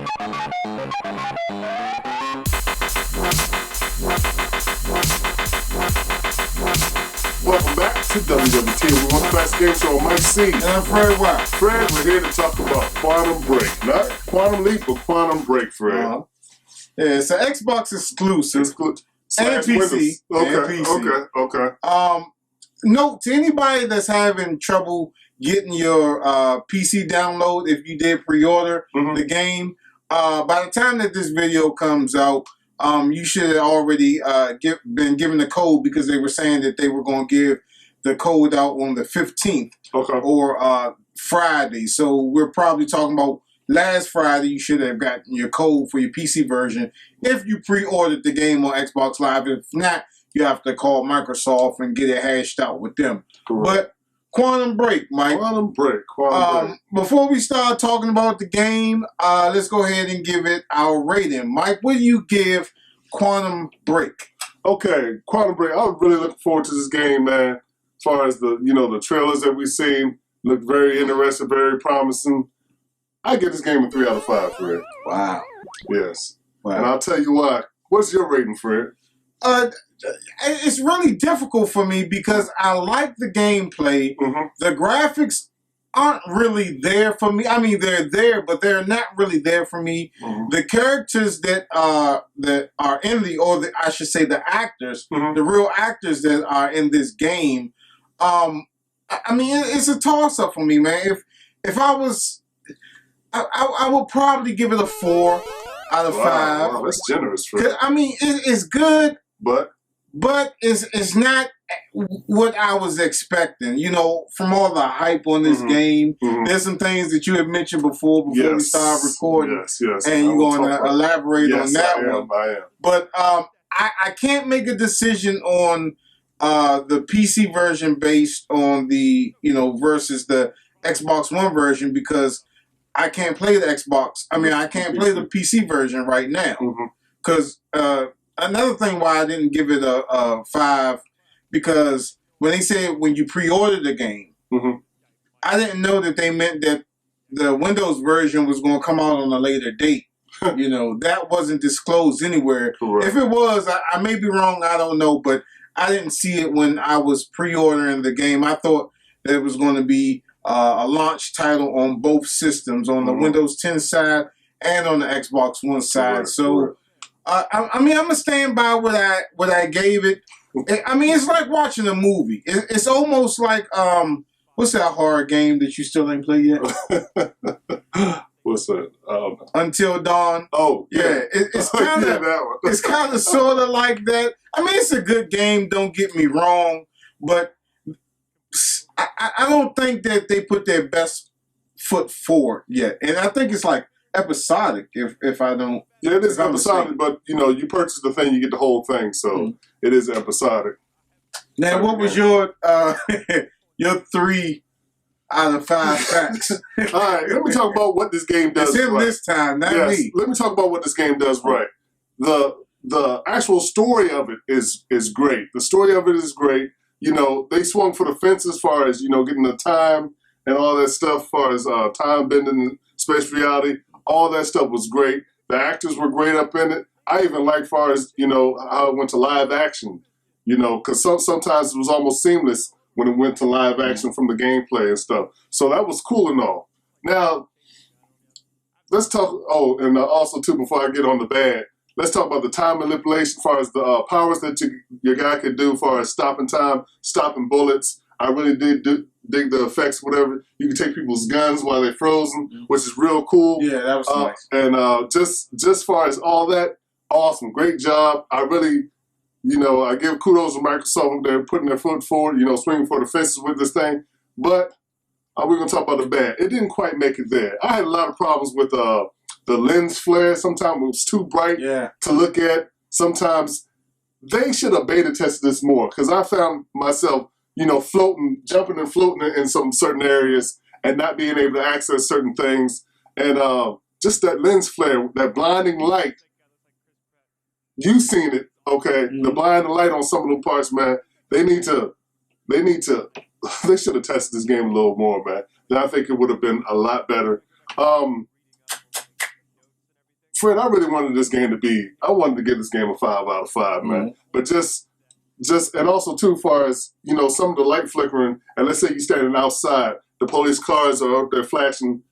Welcome back to WWT. We want the best game show on Mike C. And I'm Fred White. Fred, we're here to talk about Quantum Break. Not Quantum Leap, but Quantum Break, Fred. Yeah, it's an Xbox exclusive. And PC. Okay. Note to anybody that's having trouble getting your PC download, if you did pre-order the game, by the time that this video comes out, you should have already been given the code, because they were saying that they were going to give the code out on the 15th or Friday. So we're probably talking about last Friday. You should have gotten your code for your PC version if you pre-ordered the game on Xbox Live. If not, you have to call Microsoft and get it hashed out with them. Correct. But Quantum Break, Mike. Quantum Break. Before we start talking about the game, let's go ahead and give it our rating. Mike, what do you give Quantum Break? Okay, Quantum Break. I was really looking forward to this game, man. As far as the trailers that we've seen, look very interesting, very promising. I give this game a 3 out of 5, Fred. Wow. Yes. Wow. And I'll tell you why. What's your rating, Fred? It's really difficult for me because I like the gameplay. The graphics aren't really there for me. I mean, they're there, but they're not really there for me. The characters that are in I should say the actors, the real actors that are in this game, I mean, it's a toss-up for me, man. If I was, I would probably give it a 4 out of 5. Wow, that's generous, Fred. I mean, it's good, but it's not what I was expecting, from all the hype on this game. There's some things that you had mentioned before we started recording. Yes. And you're going to elaborate on that one. I am. But I can't make a decision on the PC version based on the, versus the Xbox One version, because I can't play the Xbox. I mean, I can't play the PC version right now. Because another thing why I didn't give it a 5, because when they said when you pre-order the game, I didn't know that they meant that the Windows version was going to come out on a later date. That wasn't disclosed anywhere. Correct. If it was, I may be wrong, I don't know, but I didn't see it when I was pre-ordering the game. I thought that it was going to be a launch title on both systems, on the Windows 10 side and on the Xbox One side. So, I mean, I'm going to stand by what I gave it. I mean, it's like watching a movie. It's almost like, what's that horror game that you still ain't played yet? What's that? Until Dawn. Oh, yeah. It's kind of it's kind of sort of like that. I mean, it's a good game, don't get me wrong, but I don't think that they put their best foot forward yet. And I think it's like episodic, if I don't. Yeah, it is episodic, but you purchase the thing, you get the whole thing, so it is episodic. Now, what was your 3 out of 5 facts? All right, let me talk about what this game does. It's him this time, not me. Let me talk about what this game does right. The actual story of it is great. The story of it is great. They swung for the fence as far as, getting the time and all that stuff, as far as time bending, space reality. All that stuff was great. The actors were great up in it. I even liked, as far as, how it went to live action, because sometimes it was almost seamless when it went to live action from the gameplay and stuff. So that was cool and all. Now, let's talk, and also, too, before I get on the bad, let's talk about the time manipulation, as far as the powers that your guy could do, as far as stopping time, stopping bullets. I really did dig the effects, whatever. You can take people's guns while they're frozen, which is real cool. Yeah, that was nice. And just as far as all that, awesome. Great job. I really, I give kudos to Microsoft. They're putting their foot forward, swinging for the fences with this thing. But we're going to talk about the bad. It didn't quite make it there. I had a lot of problems with the lens flare. Sometimes it was too bright to look at. Sometimes they should have beta tested this more, because I found myself, jumping and floating in some certain areas and not being able to access certain things. And just that lens flare, that blinding light, you've seen it, okay? The blinding light on some of the parts, man, they should have tested this game a little more, man. Then I think it would have been a lot better. Fred, I really wanted this game to be. I wanted to give this game a 5 out of 5, man. Mm-hmm. But just and also too, far as some of the light flickering, and let's say you're standing outside, the police cars are up there flashing.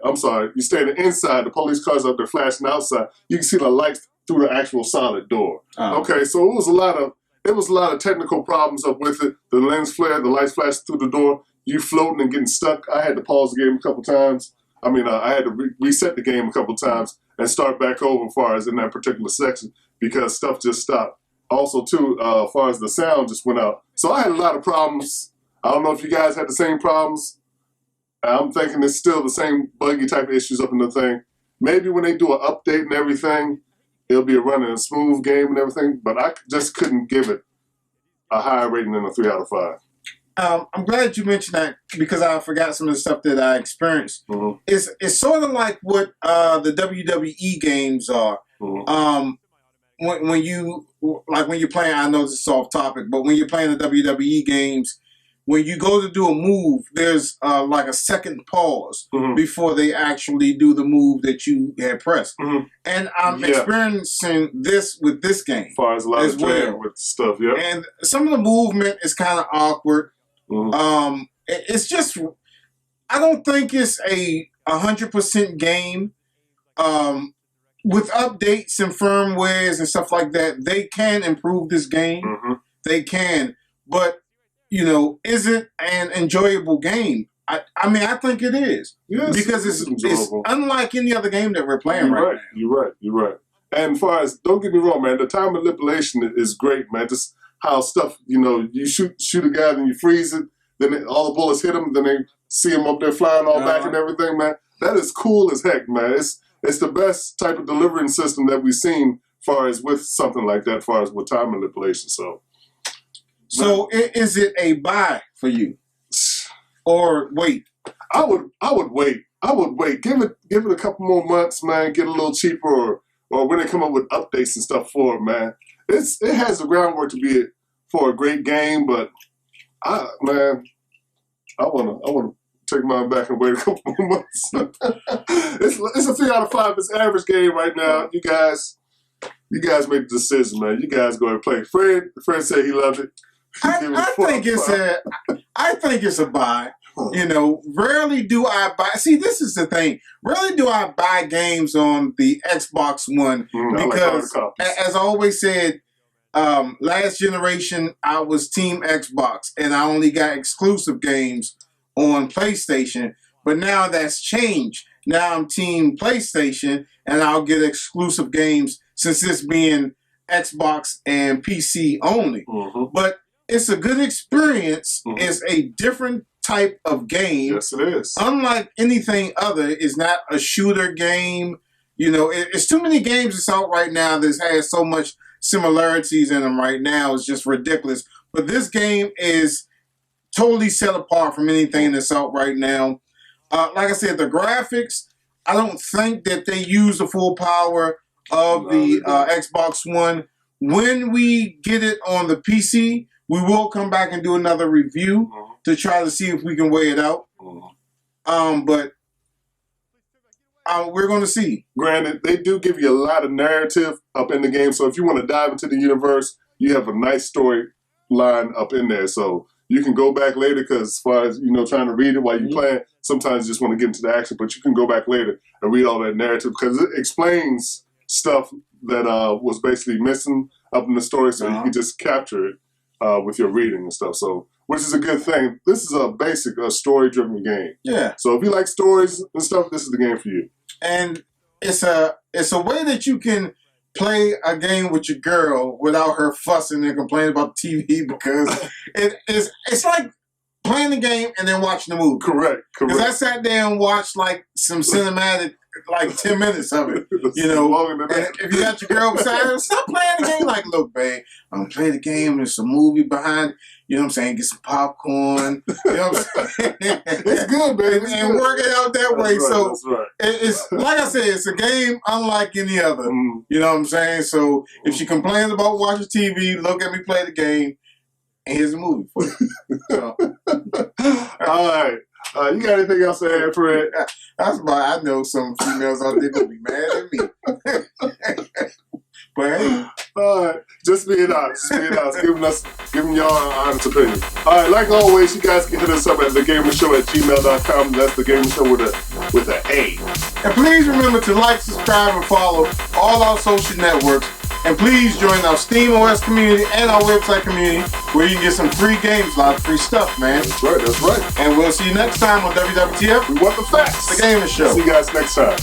I'm sorry, you're standing inside, the police cars are up there flashing outside. You can see the lights through the actual solid door. Okay, so it was a lot of technical problems up with it. The lens flare, the lights flashing through the door, you floating and getting stuck. I had to pause the game a couple times. I mean, I had to reset the game a couple times and start back over as far as in that particular section because stuff just stopped. Also, too, as far as the sound just went out. So I had a lot of problems. I don't know if you guys had the same problems. I'm thinking it's still the same buggy type of issues up in the thing. Maybe when they do an update and everything, it'll be a running and smooth game and everything. But I just couldn't give it a higher rating than a 3 out of 5. I'm glad you mentioned that because I forgot some of the stuff that I experienced. Mm-hmm. It's sort of like what the WWE games are. Mm-hmm. When you're playing, I know this is off topic, but when you're playing the WWE games, when you go to do a move, there's like a second pause before they actually do the move that you had pressed. Mm-hmm. And I'm experiencing this with this game. As far as a lot of drag with stuff, yeah. And some of the movement is kind of awkward. Mm-hmm. It's just, I don't think it's a 100% game. With updates and firmwares and stuff like that, they can improve this game. Mm-hmm. They can. But, is it an enjoyable game? I mean, I think it is. Yes, because it's unlike any other game that we're playing right now. You're right. And as far as, don't get me wrong, man, the time manipulation is great, man. Just how stuff, you shoot a guy and you freeze it, then all the bullets hit him, then they see him up there flying all back and everything, man. That is cool as heck, man. It's the best type of delivering system that we've seen as far as with something like that, as far as with time manipulation. So is it a buy for you? Or wait? I would wait. I would wait. Give it a couple more months, man. Get a little cheaper or when they come up with updates and stuff for it, man. It has the groundwork to be for a great game, but I wanna take mine back and wait a couple more months. It's a 3 out of 5. It's average game right now. You guys make the decision, man. You guys go and play. Fred said he loved it. I think it's a buy. Rarely do I buy. See, this is the thing. Rarely do I buy games on the Xbox One because, as I always said, last generation I was Team Xbox, and I only got exclusive games on PlayStation, but now that's changed. Now I'm Team PlayStation, and I'll get exclusive games since this being Xbox and PC only. Mm-hmm. But it's a good experience. Mm-hmm. It's a different type of game. Yes, it is. Unlike anything other, it's not a shooter game. It's too many games that's out right now that has so much similarities in them right now. It's just ridiculous. But this game is totally set apart from anything that's out right now. Like I said, the graphics, I don't think that they use the full power of the Xbox One. When we get it on the PC, we will come back and do another review to try to see if we can weigh it out. But we're going to see. Granted, they do give you a lot of narrative up in the game. So if you want to dive into the universe, you have a nice storyline up in there. So you can go back later because as far as, trying to read it while you're playing, sometimes you just want to get into the action. But you can go back later and read all that narrative because it explains stuff that was basically missing up in the story. So you can just capture it with your reading and stuff. So, which is a good thing. This is a basic story-driven game. Yeah. So if you like stories and stuff, this is the game for you. And it's a way that you can play a game with your girl without her fussing and complaining about the TV because it's like playing the game and then watching the movie. Correct. Because I sat there and watched like some cinematic, like 10 minutes of it. And if you got your girl beside her, stop playing the game. Like, look, babe, I'm playing the game. There's a movie behind. You know what I'm saying? Get some popcorn. You know what I'm saying? It's good, baby. And work it out that way. That's so right, that's right. it's like I said, it's a game unlike any other. You know what I'm saying? So if she complains about watching TV, look at me play the game, and here's a movie for you. So. All right. You got anything else to add, Fred? That's why I know some females out there gonna be mad at me. But hey, all right, just being honest, giving y'all an honest opinion. All right, like always, you guys can hit us up at thagamersshow@gmail.com. That's the Gamer Show with an A. And please remember to like, subscribe, and follow all our social networks. And please join our SteamOS community and our website community where you can get some free games, a lot of free stuff, man. That's right, that's right. And we'll see you next time on WWTF. We want the facts. The Gamer Show. See you guys next time.